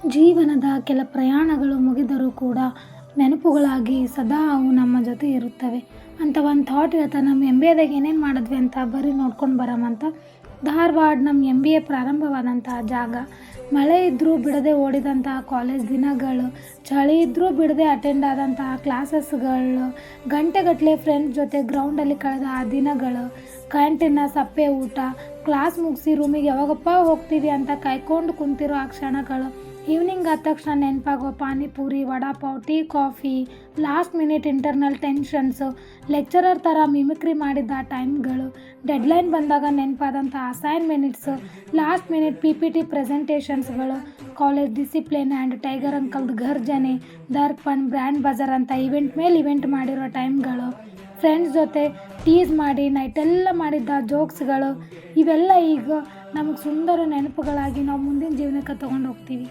ಜೀವನದ ಕೆಲ ಪ್ರಯಾಣಗಳು ಮುಗಿದರೂ ಕೂಡ ನೆನಪುಗಳಾಗಿ ಸದಾ ಅವು ನಮ್ಮ ಜೊತೆ ಇರುತ್ತವೆ ಅಂತ ಒಂದು ಥಾಟ್ ಹೇಳ್ತಾ ನಮ್ಮ MBAದಾಗ ಏನೇನು ಮಾಡಿದ್ವಿ ಅಂತ ಬರೀ ನೋಡ್ಕೊಂಡು ಬರೋಮಂತ. ಧಾರವಾಡ ನಮ್ಮ MBA ಪ್ರಾರಂಭವಾದಂತಹ ಜಾಗ. ಮಳೆ ಇದ್ದರೂ ಬಿಡದೆ ಓಡಿದಂತಹ ಕಾಲೇಜ್ ದಿನಗಳು, ಚಳಿ ಇದ್ದರೂ ಬಿಡದೆ ಅಟೆಂಡ್ ಆದಂತಹ ಕ್ಲಾಸಸ್ಗಳು, ಗಂಟೆಗಟ್ಟಲೆ ಫ್ರೆಂಡ್ಸ್ ಜೊತೆ ಗ್ರೌಂಡಲ್ಲಿ ಕಳೆದ ಆ ದಿನಗಳು, ಕ್ಯಾಂಟೀನ್ನ ಸಪ್ಪೆ ಊಟ, ಕ್ಲಾಸ್ ಮುಗಿಸಿ ರೂಮಿಗೆ ಯಾವಾಗಪ್ಪ ಹೋಗ್ತೀವಿ ಅಂತ ಕಾಯ್ಕೊಂಡು ಕುಂತಿರೋ ಆ ಕ್ಷಣಗಳು, ಈವ್ನಿಂಗ್ ಆದ ತಕ್ಷಣ ನೆನಪಾಗೋ panipuri, vadapav, tea, coffee, last minute internal tensions, lecturer ಥರ ಮಿಮಿಕ್ರಿ ಮಾಡಿದ್ದ ಟೈಮ್ಗಳು, ಡೆಡ್ಲೈನ್ ಬಂದಾಗ ನೆನಪಾದಂಥ ಅಸೈನ್ಮೆಂಟ್ಸು, ಲಾಸ್ಟ್ ಮಿನಿಟ್ PPT ಪ್ರೆಸೆಂಟೇಷನ್ಸ್ಗಳು, ಕಾಲೇಜ್ ಡಿಸಿಪ್ಲಿನ್ ಆ್ಯಂಡ್ ಟೈಗರ್ ಅಂಕಲ್ದು ಘರ್ಜನೆ, ದರ್ಪಣ್, ಬ್ರ್ಯಾಂಡ್ ಬಜಾರ್ ಅಂತ ಇವೆಂಟ್ ಮೇಲೆ ಇವೆಂಟ್ ಮಾಡಿರೋ ಟೈಮ್ಗಳು, ಫ್ರೆಂಡ್ಸ್ ಜೊತೆ ಟೀಸ್ ಮಾಡಿ ನೈಟೆಲ್ಲ ಮಾಡಿದ್ದ ಜೋಕ್ಸ್ಗಳು, ಇವೆಲ್ಲ ಈಗ ನಮಗೆ ಸುಂದರ ನೆನಪುಗಳಾಗಿ ನಾವು ಮುಂದಿನ ಜೀವನಕ್ಕೆ ತೊಗೊಂಡು ಹೋಗ್ತೀವಿ.